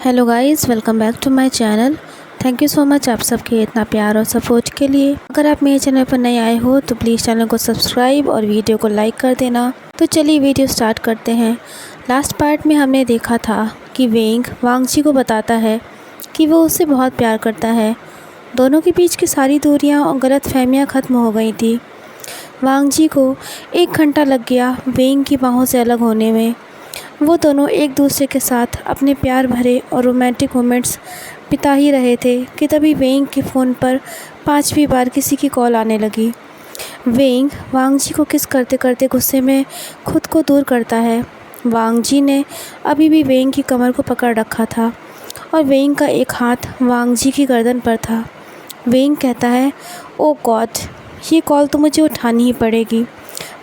Hello guys, welcome back to my channel. Thank you so much आप सबके इतना प्यार और सपोर्ट के लिए। अगर आप मेरे चैनल पर नए आए हो तो प्लीज़ चैनल को सब्सक्राइब और वीडियो को लाइक कर देना। तो चलिए वीडियो स्टार्ट करते हैं। लास्ट पार्ट में हमने देखा था कि वेंग वांगजी को बताता है कि वो उससे बहुत प्यार करता है। दोनों के बीच की सारी दूरियाँ और गलतफहमियाँ ख़त्म हो गई थी। वांगजी को 1 घंटा लग गया वेंग की बाहों से अलग होने में। वो दोनों एक दूसरे के साथ अपने प्यार भरे और रोमांटिक मोमेंट्स बिता ही रहे थे कि तभी वेंग के फ़ोन पर 5वीं बार किसी की कॉल आने लगी। वेंग वांगजी को किस करते करते गुस्से में खुद को दूर करता है। वांगजी ने अभी भी वेंग की कमर को पकड़ रखा था और वेंग का एक हाथ वांगजी की गर्दन पर था। वेंग कहता है, ओ गॉड, ये कॉल तो मुझे उठानी ही पड़ेगी।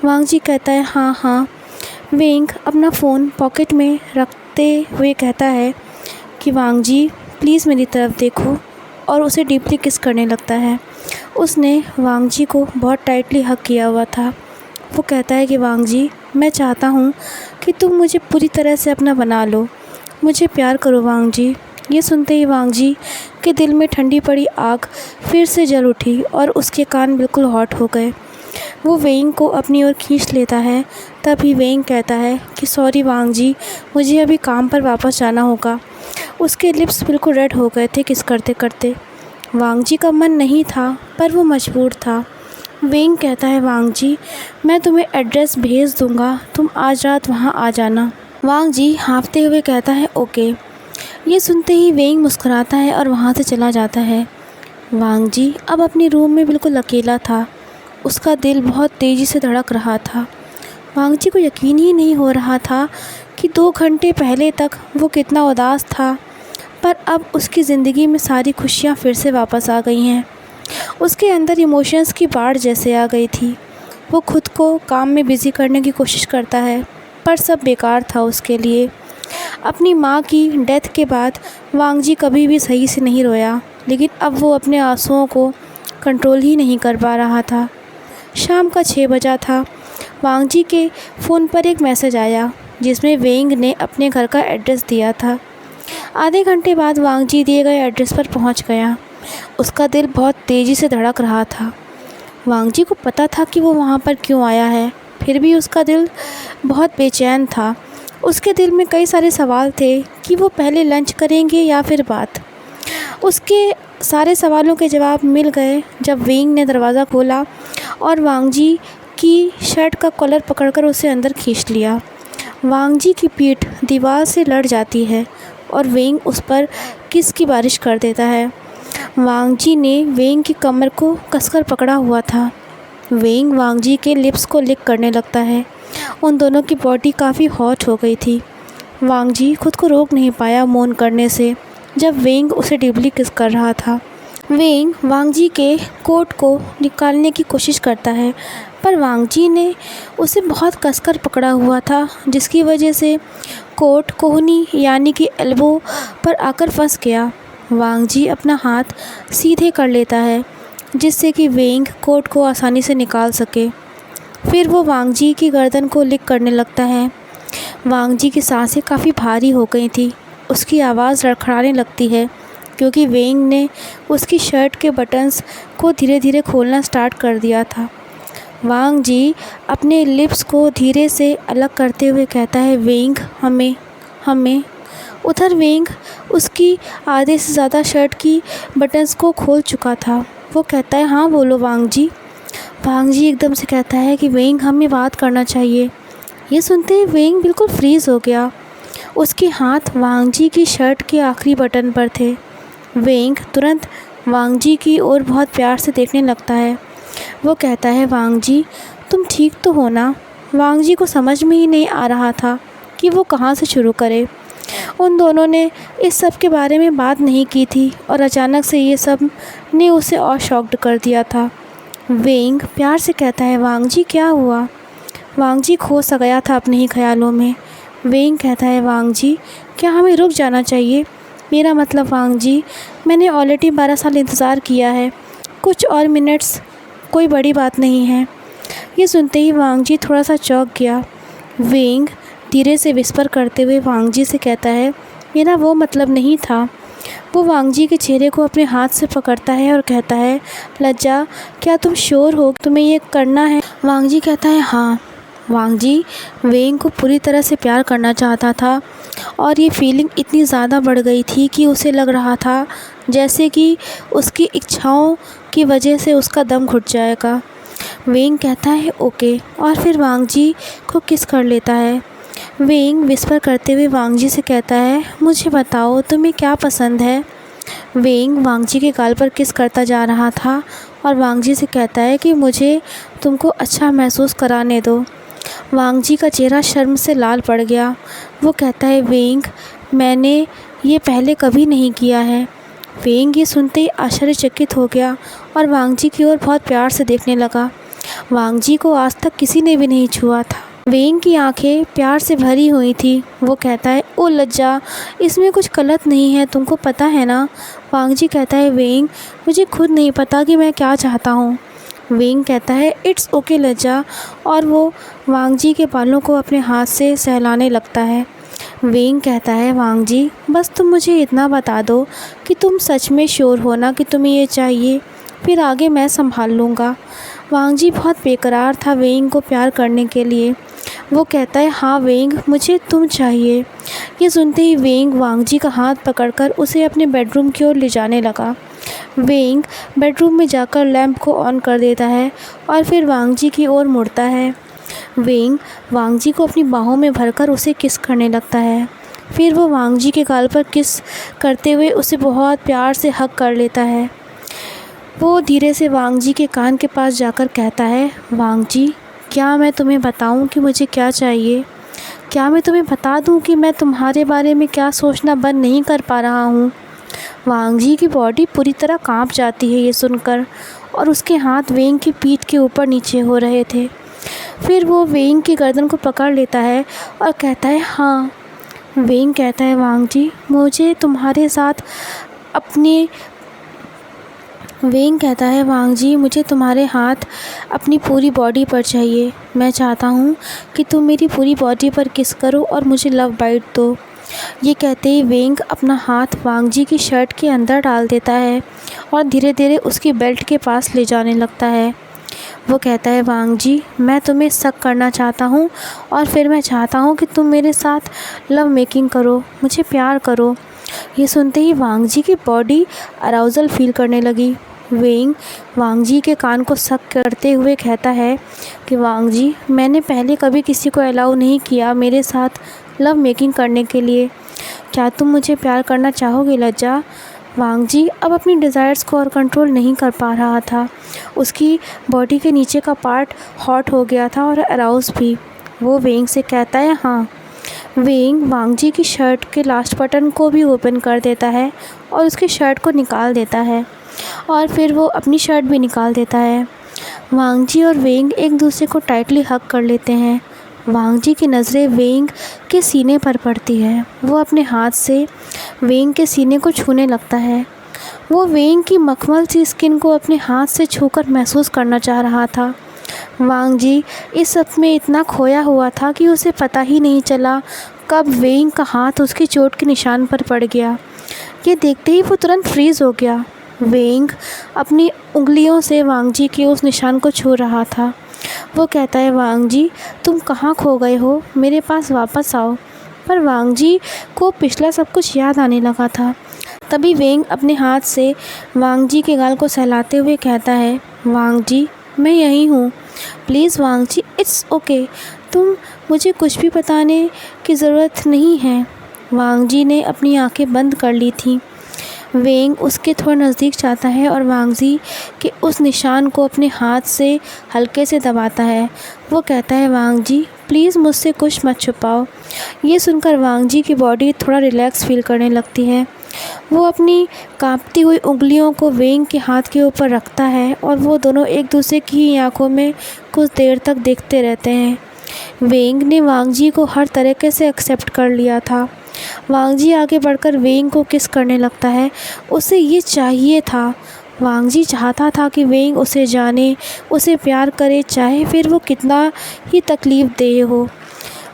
वांगजी कहता है, हाँ हाँ। वेंग अपना फ़ोन पॉकेट में रखते हुए कहता है कि वांगजी प्लीज़ मेरी तरफ देखो, और उसे डीपली किस करने लगता है। उसने वांगजी को बहुत टाइटली हग किया हुआ था। वो कहता है कि वांगजी, मैं चाहता हूँ कि तुम मुझे पूरी तरह से अपना बना लो, मुझे प्यार करो वांगजी। ये सुनते ही वांगजी के दिल में ठंडी पड़ी आग फिर से जल उठी और उसके कान बिल्कुल हॉट हो गए। वो वेंग को अपनी ओर खींच लेता है। तभी वेंग कहता है कि सॉरी वांगजी, मुझे अभी काम पर वापस जाना होगा। उसके लिप्स बिल्कुल रेड हो गए थे किस करते करते। वांगजी का मन नहीं था पर वो मजबूर था। वेंग कहता है, वांगजी मैं तुम्हें एड्रेस भेज दूँगा, तुम आज रात वहाँ आ जाना। वांगजी हाँफते हुए कहता है, ओके। ये सुनते ही वेंग मुस्कुराता है और वहाँ से चला जाता है। वांगजी अब अपने रूम में बिल्कुल अकेला था। उसका दिल बहुत तेज़ी से धड़क रहा था। वांगजी को यकीन ही नहीं हो रहा था कि 2 घंटे पहले तक वो कितना उदास था, पर अब उसकी ज़िंदगी में सारी खुशियाँ फिर से वापस आ गई हैं। उसके अंदर इमोशंस की बाढ़ जैसे आ गई थी। वो खुद को काम में बिज़ी करने की कोशिश करता है, पर सब बेकार था उसके लिए। अपनी माँ की डेथ के बाद वांगजी कभी भी सही से नहीं रोया, लेकिन अब वो अपने आंसुओं को कंट्रोल ही नहीं कर पा रहा था। शाम का 6 बजा था। वांगजी के फ़ोन पर एक मैसेज आया जिसमें वेंग ने अपने घर का एड्रेस दिया था। आधे घंटे बाद वांगजी दिए गए एड्रेस पर पहुंच गया। उसका दिल बहुत तेज़ी से धड़क रहा था। वांगजी को पता था कि वो वहां पर क्यों आया है, फिर भी उसका दिल बहुत बेचैन था। उसके दिल में कई सारे सवाल थे कि वो पहले लंच करेंगे या फिर बात। उसके सारे सवालों के जवाब मिल गए जब वेंग ने दरवाज़ा खोला और वांगजी की शर्ट का कॉलर पकड़कर उसे अंदर खींच लिया। वांगजी की पीठ दीवार से लड़ जाती है और वेंग उस पर किस की बारिश कर देता है। वांगजी ने वेंग की कमर को कसकर पकड़ा हुआ था। वेंग वांगजी के लिप्स को लिक करने लगता है। उन दोनों की बॉडी काफ़ी हॉट हो गई थी। वांगजी खुद को रोक नहीं पाया मौन करने से जब वेंग उसे डीपली किस कर रहा था। वेंग वांगजी के कोट को निकालने की कोशिश करता है, पर वांगजी ने उसे बहुत कसकर पकड़ा हुआ था, जिसकी वजह से कोट कोहनी यानी कि एल्बो पर आकर फंस गया। वांगजी अपना हाथ सीधे कर लेता है जिससे कि वेंग कोट को आसानी से निकाल सके। फिर वो वांगजी की गर्दन को लिक करने लगता है। वांगजी की सांसें काफ़ी भारी हो गई थी। उसकी आवाज़ लड़खड़ाने लगती है क्योंकि वेंग ने उसकी शर्ट के बटन्स को धीरे धीरे खोलना स्टार्ट कर दिया था। वांगजी अपने लिप्स को धीरे से अलग करते हुए कहता है, वेंग हमें। उधर वेंग उसकी आधे से ज़्यादा शर्ट की बटन्स को खोल चुका था। वो कहता है, हाँ बोलो वांगजी। वांगजी एकदम से कहता है कि वेंग, हमें बात करना चाहिए। ये सुनते ही वेंग बिल्कुल फ्रीज़ हो गया। उसके हाथ वांगजी की शर्ट के आखिरी बटन पर थे। वेंग तुरंत वांगजी की ओर बहुत प्यार से देखने लगता है। वो कहता है, वांगजी तुम ठीक तो हो ना। वांगजी को समझ में ही नहीं आ रहा था कि वो कहाँ से शुरू करे। उन दोनों ने इस सब के बारे में बात नहीं की थी और अचानक से ये सब ने उसे और शॉक्ड कर दिया था। वेंग प्यार से कहता है, वांगजी क्या हुआ। वांगजी खो सा गया था अपने ही ख्यालों में। वेंग कहता है, वांगजी क्या हमें रुक जाना चाहिए। मेरा मतलब वांगजी, मैंने ऑलरेडी 12 साल इंतज़ार किया है, कुछ और मिनट्स कोई बड़ी बात नहीं है। ये सुनते ही वांगजी थोड़ा सा चौंक गया। वेंग धीरे से विस्पर करते हुए वांगजी से कहता है, मेरा वो मतलब नहीं था। वो वांग जी के चेहरे को अपने हाथ से पकड़ता है और कहता है, लज्जा, क्या तुम श्योर हो तुम्हें ये करना है? वांग जी कहता है, हाँ। वांग जी वेंग को पूरी तरह से प्यार करना चाहता था और ये फीलिंग इतनी ज़्यादा बढ़ गई थी कि उसे लग रहा था जैसे कि उसकी इच्छाओं की वजह से उसका दम घुट जाएगा। वेंग कहता है ओके और फिर वांग जी को किस कर लेता है। वेंग विस्पर करते हुए वांग जी से कहता है, मुझे बताओ तुम्हें क्या पसंद है? वेंग वांग जी के गाल पर किस करता जा रहा था और वांग जी से कहता है कि मुझे तुमको अच्छा महसूस कराने दो। वांग जी का चेहरा शर्म से लाल पड़ गया। वो कहता है, वेंग, मैंने ये पहले कभी नहीं किया है। वेंग ये सुनते ही आश्चर्यचकित हो गया और वांग जी की ओर बहुत प्यार से देखने लगा। वांग जी को आज तक किसी ने भी नहीं छुआ था। वेंग की आंखें प्यार से भरी हुई थी। वो कहता है, ओ लज्जा, इसमें कुछ गलत नहीं है, तुमको पता है ना? वांग जी कहता है, वेंग, मुझे खुद नहीं पता कि मैं क्या चाहता हूँ। वेंग कहता है, इट्स ओके लज्जा, और वो वांग जी के बालों को अपने हाथ से सहलाने लगता है। वेंग कहता है, वांग जी, बस तुम मुझे इतना बता दो कि तुम सच में श्योर हो ना कि तुम्हें ये चाहिए, फिर आगे मैं संभाल लूँगा। वांग जी बहुत बेकरार था वेंग को प्यार करने के लिए। वो कहता है, हाँ वेंग, मुझे तुम चाहिए। ये सुनते ही वेंग वांग जी का हाथ पकड़कर उसे अपने बेडरूम की ओर ले जाने लगा। वेंग बेडरूम में जाकर लैंप को ऑन कर देता है और फिर वांग जी की ओर मुड़ता है। वेंग वांग जी को अपनी बाहों में भरकर उसे किस करने लगता है। फिर वो वांग जी के गाल पर किस करते हुए उसे बहुत प्यार से हग कर लेता है। वो धीरे से वांग जी के कान के पास जाकर कहता है, वांग जी, क्या मैं तुम्हें बताऊं कि मुझे क्या चाहिए? क्या मैं तुम्हें बता दूं कि मैं तुम्हारे बारे में क्या सोचना बंद नहीं कर पा रहा हूँ? वांग जी की बॉडी पूरी तरह कांप जाती है ये सुनकर, और उसके हाथ वेंग की पीठ के ऊपर नीचे हो रहे थे। फिर वो वेंग की गर्दन को पकड़ लेता है और कहता है, हाँ। वेंग कहता है, वांग जी, मुझे तुम्हारे साथ अपनी वेंग कहता है, वांग जी, मुझे तुम्हारे हाथ अपनी पूरी बॉडी पर चाहिए। मैं चाहता हूँ कि तुम मेरी पूरी बॉडी पर किस करो और मुझे लव बाइट दो। ये कहते ही वेंग अपना हाथ वांग जी की शर्ट के अंदर डाल देता है और धीरे धीरे उसकी बेल्ट के पास ले जाने लगता है। वो कहता है, वांग जी, मैं तुम्हें सक करना चाहता हूँ और फिर मैं चाहता हूँ कि तुम मेरे साथ लव मेकिंग करो, मुझे प्यार करो। ये सुनते ही वांग जी की बॉडी अराउजल फील करने लगी। वेंग वांग जी के कान को सक करते हुए कहता है कि वांग जी, मैंने पहले कभी किसी को अलाउ नहीं किया मेरे साथ लव मेकिंग करने के लिए। क्या तुम मुझे प्यार करना चाहोगे लज्जा? वांग जी अब अपनी डिज़ायर्स को और कंट्रोल नहीं कर पा रहा था। उसकी बॉडी के नीचे का पार्ट हॉट हो गया था और अराउज भी। वो वेंग से कहता है, हाँ। वेंग वांग जी की शर्ट के लास्ट बटन को भी ओपन कर देता है और उसकी शर्ट को निकाल देता है और फिर वो अपनी शर्ट भी निकाल देता है। वांग जी और वेंग एक दूसरे को टाइटली हग कर लेते हैं। वांग जी की नज़रें वेंग के सीने पर पड़ती है। वो अपने हाथ से वेंग के सीने को छूने लगता है। वो वेंग की मखमल सी स्किन को अपने हाथ से छूकर महसूस करना चाह रहा था। वांग जी इस सब में इतना खोया हुआ था कि उसे पता ही नहीं चला कब वेंग का हाथ उसकी चोट के निशान पर पड़ गया। ये देखते ही वो तुरंत फ्रीज़ हो गया। वेंग अपनी उंगलियों से वांग जी के उस निशान को छू रहा था। वो कहता है, वांग जी, तुम कहाँ खो गए हो? मेरे पास वापस आओ। पर वांग जी को पिछला सब कुछ याद आने लगा था। तभी वेंग अपने हाथ से वांग जी के गाल को सहलाते हुए कहता है, वांग जी, मैं यहीं हूँ। Please Wang ji, it's okay. तुम मुझे कुछ भी बताने की ज़रूरत नहीं है। वांग जी ने अपनी आंखें बंद कर ली थीं। वेंग उसके थोड़ा नज़दीक जाता है और वांग जी के उस निशान को अपने हाथ से हल्के से दबाता है। वो कहता है, वांग जी, प्लीज़ मुझसे कुछ मत छुपाओ। ये सुनकर वांग जी की बॉडी थोड़ा रिलैक्स फील करने लगती है। वो अपनी कांपती हुई उंगलियों को वेंग के हाथ के ऊपर रखता है और वो दोनों एक दूसरे की आंखों में कुछ देर तक देखते रहते हैं। वेंग ने वांग जी को हर तरीके से एक्सेप्ट कर लिया था। वांग जी आगे बढ़कर वेंग को किस करने लगता है। उसे ये चाहिए था। वांग जी चाहता था कि वेंग उसे जाने, उसे प्यार करे, चाहे फिर वो कितना ही तकलीफ़ दे हो।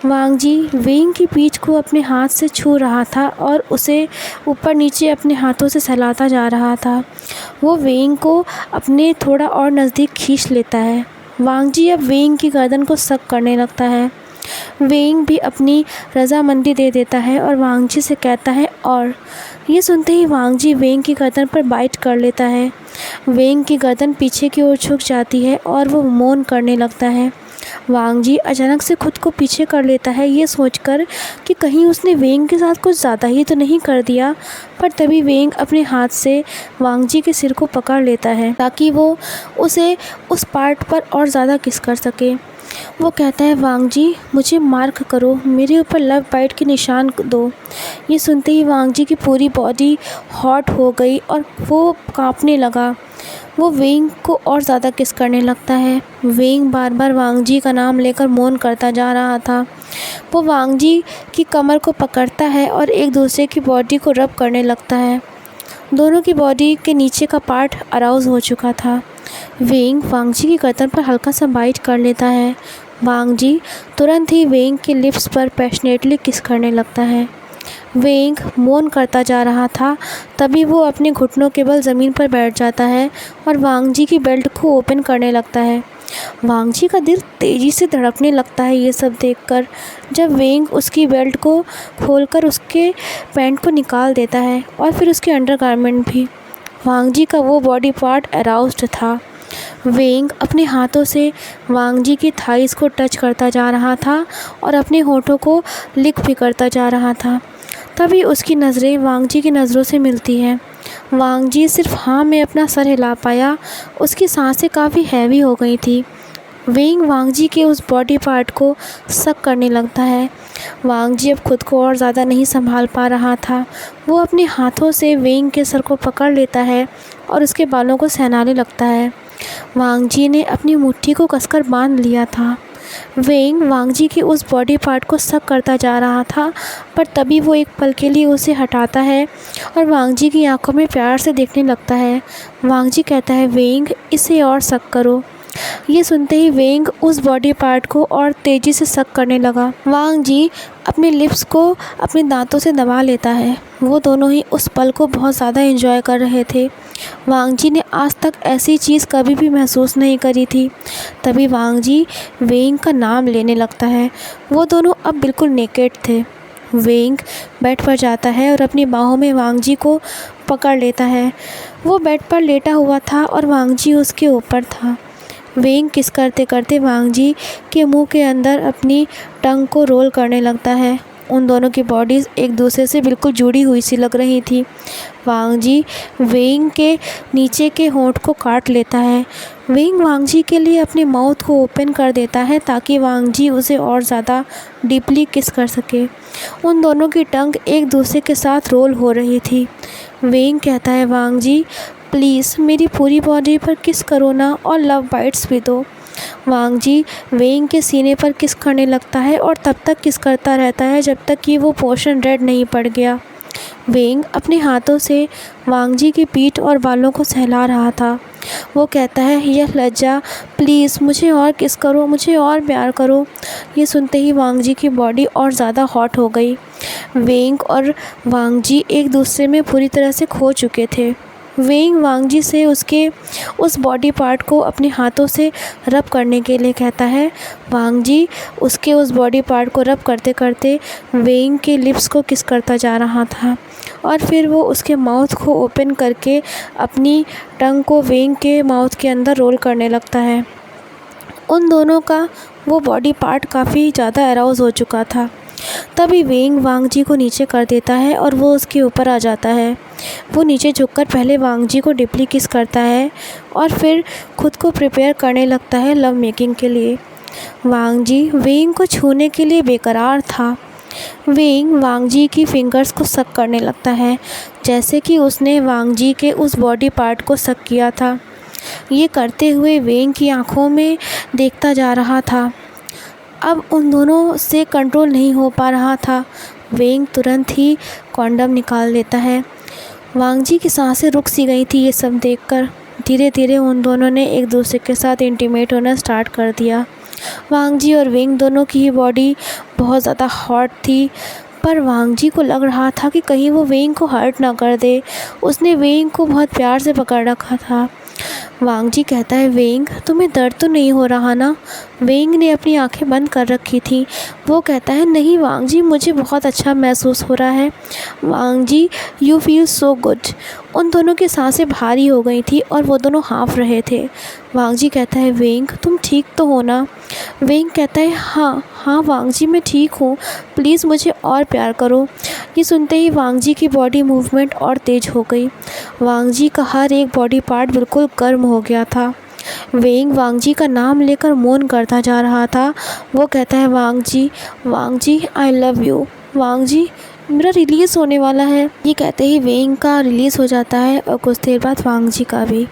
वांग जी वेंग की पीठ को अपने हाथ से छू रहा था और उसे ऊपर नीचे अपने हाथों से सहलाता जा रहा था। वो वेंग को अपने थोड़ा और नज़दीक खींच लेता है। वांग जी अब वेंग की गर्दन को सक करने लगता है। वेंग भी अपनी रजामंदी दे देता है और वांग जी से कहता है और ये सुनते ही वांग जी वेंग की गर्दन पर बाइट कर लेता है। वेंग की गर्दन पीछे की ओर झुक जाती है और वो मौन करने लगता है। वांग जी अचानक से खुद को पीछे कर लेता है, ये सोचकर कि कहीं उसने वेंग के साथ कुछ ज़्यादा ही तो नहीं कर दिया। पर तभी वेंग अपने हाथ से वांग जी के सिर को पकड़ लेता है ताकि वो उसे उस पार्ट पर और ज़्यादा किस कर सके। वो कहता है वांग जी मुझे मार्क करो, मेरे ऊपर लव बाइट के निशान दो। ये सुनते ही वांग जी की पूरी बॉडी हॉट हो गई और वो कांपने लगा। वो वेंग को और ज़्यादा किस करने लगता है। वेंग बार बार वांग जी का नाम लेकर मौन करता जा रहा था। वो वांग जी की कमर को पकड़ता है और एक दूसरे की बॉडी को रब करने लगता है। दोनों की बॉडी के नीचे का पार्ट अराउज हो चुका था। वेंग वांग जी की गर्दन पर हल्का सा बाइट कर लेता है। वांग जी तुरंत ही वेंग के लिप्स पर पैशनेटली किस करने लगता है। वेंग मौन करता जा रहा था, तभी वो अपने घुटनों के बल ज़मीन पर बैठ जाता है और वांग जी की बेल्ट को ओपन करने लगता है। वांग जी का दिल तेज़ी से धड़कने लगता है ये सब देखकर। जब वेंग उसकी बेल्ट को खोलकर उसके पैंट को निकाल देता है और फिर उसके अंडरगारमेंट भी। वांग जी का वो बॉडी पार्ट अराउज्ड था। वेंग अपने हाथों से वांग जी की थाइस को टच करता जा रहा था और अपने होठों को लिक भी करता जा रहा था। तभी उसकी नज़रें वांग जी की नज़रों से मिलती हैं। वांग जी सिर्फ हाँ में अपना सर हिला पाया। उसकी सांसें काफ़ी हैवी हो गई थी। वेंग वांग जी के उस बॉडी पार्ट को सक करने लगता है। वांग जी अब खुद को और ज़्यादा नहीं संभाल पा रहा था। वो अपने हाथों से वेंग के सर को पकड़ लेता है और उसके बालों को सहलाने लगता है। वांग जी ने अपनी मुट्ठी को कसकर बांध लिया था। वेंग वांग जी के उस बॉडी पार्ट को सक करता जा रहा था, पर तभी वो एक पल के लिए उसे हटाता है और वांग जी की आंखों में प्यार से देखने लगता है। वांग जी कहता है वेंग इसे और सक करो। ये सुनते ही वेंग उस बॉडी पार्ट को और तेज़ी से सक करने लगा। वांग जी अपने लिप्स को अपने दांतों से दबा लेता है। वो दोनों ही उस पल को बहुत ज़्यादा एंजॉय कर रहे थे। वांग जी ने आज तक ऐसी चीज़ कभी भी महसूस नहीं करी थी। तभी वांग जी वेंग का नाम लेने लगता है। वो दोनों अब बिल्कुल नेकेड थे। वेंग बेड पर जाता है और अपनी बाहों में वांग जी को पकड़ लेता है। वो बेड पर लेटा हुआ था और वांग जी उसके ऊपर था। वेंग किस करते करते वांग जी के मुंह के अंदर अपनी टंग को रोल करने लगता है। उन दोनों की बॉडीज़ एक दूसरे से बिल्कुल जुड़ी हुई सी लग रही थी। वांग जी वेंग के नीचे के होंठ को काट लेता है। वेंग वांग जी के लिए अपने माउथ को ओपन कर देता है ताकि वांग जी उसे और ज़्यादा डीपली किस कर सके। उन दोनों की टंग एक दूसरे के साथ रोल हो रही थी। वेंग कहता है वांग जी प्लीज़ मेरी पूरी बॉडी पर किस करो ना और लव बाइट्स भी दो। वांग जी वेंग के सीने पर किस करने लगता है और तब तक किस करता रहता है जब तक कि वो पोर्शन रेड नहीं पड़ गया। वेंग अपने हाथों से वांग जी की पीठ और बालों को सहला रहा था। वो कहता है यह लज्जा प्लीज़ मुझे और किस करो, मुझे और प्यार करो। ये सुनते ही वांग जी की बॉडी और ज़्यादा हॉट हो गई। वेंग और वांग जी एक दूसरे में पूरी तरह से खो चुके थे। वेंग वांग जी से उसके उस बॉडी पार्ट को अपने हाथों से रब करने के लिए कहता है। वांग जी उसके उस बॉडी पार्ट को रब करते करते वेंग के लिप्स को किस करता जा रहा था और फिर वो उसके माउथ को ओपन करके अपनी टंग को वेंग के माउथ के अंदर रोल करने लगता है। उन दोनों का वो बॉडी पार्ट काफ़ी ज़्यादा अराउज हो चुका था। तभी वेंग वांग जी को नीचे कर देता है और वो उसके ऊपर आ जाता है। वो नीचे झुककर पहले वांग जी को डीपली किस करता है और फिर खुद को प्रिपेयर करने लगता है लव मेकिंग के लिए। वांग जी वेंग को छूने के लिए बेकरार था। वेंग वांग जी की फिंगर्स को सक करने लगता है जैसे कि उसने वांग जी के उस बॉडी पार्ट को सक किया था। ये करते हुए वेंग की आंखों में देखता जा रहा था। अब उन दोनों से कंट्रोल नहीं हो पा रहा था। वेंग तुरंत ही कॉन्डम निकाल लेता है। वांग जी की सांसें रुक सी गई थी ये सब देखकर। धीरे धीरे उन दोनों ने एक दूसरे के साथ इंटीमेट होना स्टार्ट कर दिया। वांग जी और वेंग दोनों की ही बॉडी बहुत ज़्यादा हॉट थी, पर वांग जी को लग रहा था कि कहीं वो वेंग को हर्ट ना कर दे। उसने वेंग को बहुत प्यार से पकड़ रखा था। वांग जी कहता है, वेंग तुम्हें दर्द तो नहीं हो रहा ना? वेंग ने अपनी आंखें बंद कर रखी थी। वो कहता है, नहीं वांग जी, मुझे बहुत अच्छा महसूस हो रहा है। वांग जी, यू फील सो गुड। उन दोनों की सांसें भारी हो गई थी और वो दोनों हाँफ रहे थे। वांग जी कहता है, वेंग तुम ठीक तो हो ना? वेंग कहता है, हाँ हाँ वांग जी, मैं ठीक हूँ, प्लीज़ मुझे और प्यार करो। ये सुनते ही वांग जी की बॉडी मूवमेंट और तेज़ हो गई। वांग जी का हर एक बॉडी पार्ट बिल्कुल गर्म हो गया था। वेंग वांग जी का नाम लेकर मौन करता जा रहा था। वो कहता है, वांग जी आई लव यू। वांग जी, मेरा रिलीज़ होने वाला है। ये कहते ही वेंग का रिलीज़ हो जाता है और कुछ देर बाद वांग जी का भी।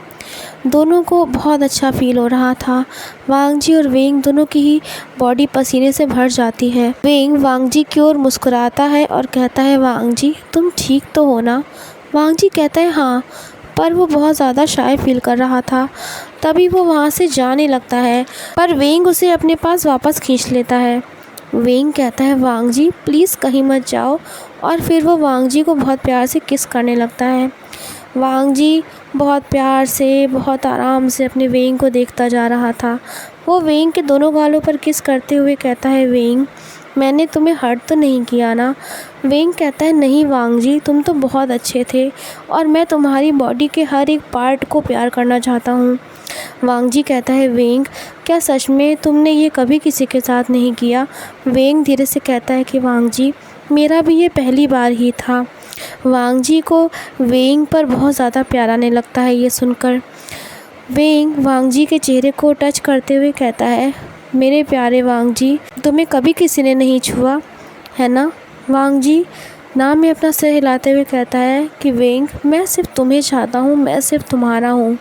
दोनों को बहुत अच्छा फील हो रहा था। वांग जी और वेंग दोनों की ही बॉडी पसीने से भर जाती है। वेंग वांग जी की ओर मुस्कुराता है और कहता है, वांग जी तुम ठीक तो हो ना? वांग जी कहता है, हाँ, पर वो बहुत ज़्यादा शाय फील कर रहा था। तभी वो वहाँ से जाने लगता है, पर वेंग उसे अपने पास वापस खींच लेता है। वेंग कहता है, वांग जी प्लीज़ कहीं मत जाओ, और फिर वो वांग जी को बहुत प्यार से किस करने लगता है। वांग जी बहुत प्यार से, बहुत आराम से अपने वेंग को देखता जा रहा था। वो वेंग के दोनों गालों पर किस करते हुए कहता है, वेंग मैंने तुम्हें हर्ट तो नहीं किया ना? वेंग कहता है, नहीं वांग जी, तुम तो बहुत अच्छे थे और मैं तुम्हारी बॉडी के हर एक पार्ट को प्यार करना चाहता हूँ। वांग जी कहता है, वेंग क्या सच में तुमने ये कभी किसी के साथ नहीं किया? वेंग धीरे से कहता है कि वांग जी, मेरा भी ये पहली बार ही था। वांग जी को वेंग पर बहुत ज़्यादा प्यार आने लगता है ये सुनकर। वेंग वांग जी के चेहरे को टच करते हुए कहता है, मेरे प्यारे वांग जी, तुम्हें कभी किसी ने नहीं छुआ है ना? वांग जी नाम में अपना सिर हिलाते हुए कहता है कि वेंग मैं सिर्फ तुम्हें चाहता हूँ, मैं सिर्फ तुम्हारा हूँ।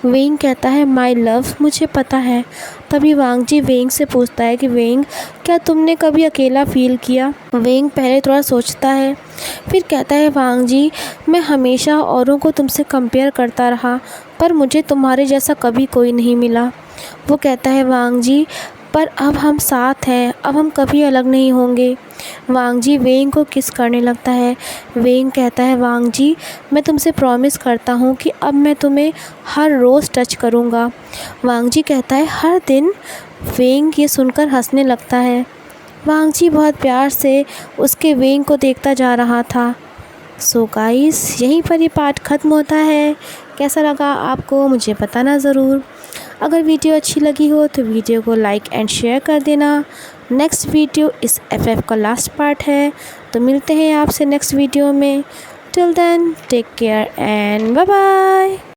वेंग कहता है, माय लव, मुझे पता है। तभी वांग जी वेंग से पूछता है कि वेंग क्या तुमने कभी अकेला फ़ील किया? वेंग पहले थोड़ा सोचता है, फिर कहता है, वांग जी मैं हमेशा औरों को तुमसे कंपेयर करता रहा, पर मुझे तुम्हारे जैसा कभी कोई नहीं मिला। वो कहता है, वांग जी पर अब हम साथ हैं, अब हम कभी अलग नहीं होंगे। वांग जी वेंग को किस करने लगता है। वेंग कहता है, वांग जी मैं तुमसे प्रॉमिस करता हूँ कि अब मैं तुम्हें हर रोज़ टच करूँगा। वांग जी कहता है, हर दिन? वेंग ये सुनकर हंसने लगता है। वांग जी बहुत प्यार से उसके वेंग को देखता जा रहा था। सो गाइस, यहीं पर ये पार्ट ख़त्म होता है। कैसा लगा आपको मुझे बताना ज़रूर। अगर वीडियो अच्छी लगी हो तो वीडियो को लाइक एंड शेयर कर देना। नेक्स्ट वीडियो इस FF का लास्ट पार्ट है, तो मिलते हैं आपसे नेक्स्ट वीडियो में। Till then take care and bye bye.